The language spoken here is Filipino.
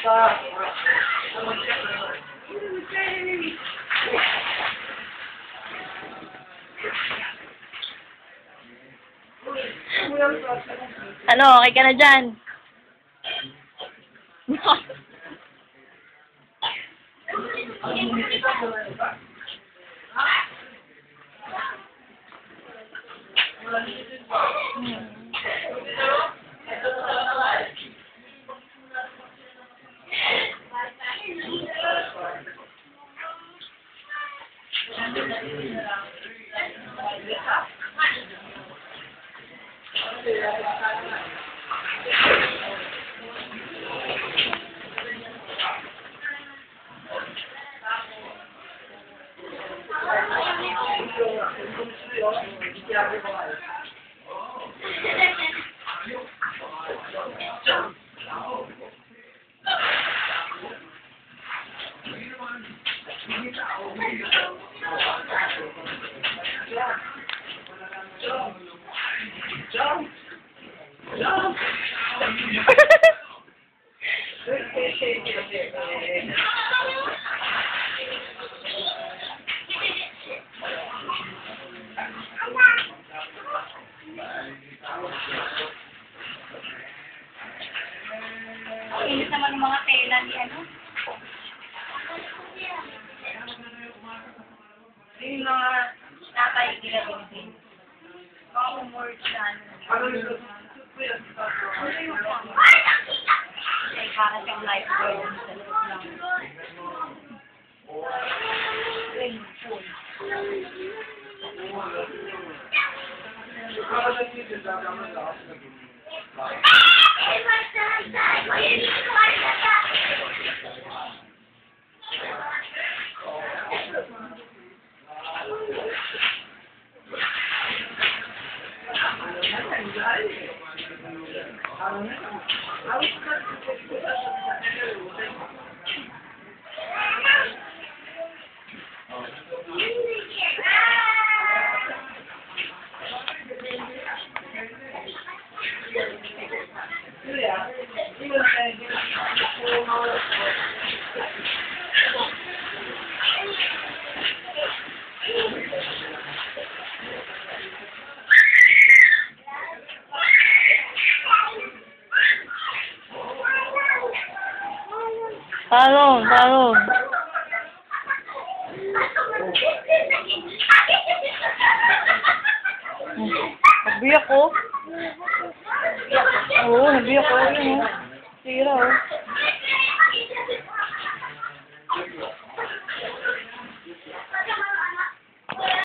Ano, okay ka na dyan? Inis naman ng mga tela ni ano. Yung mga nakaigira din. Mga humor sa ano. Ay, para siyang lifeguard sa loob ng swimming pool. Talon, talon. Nabiyak ko. Oo, nabiyak ko. Yun, oh. Sira, oh.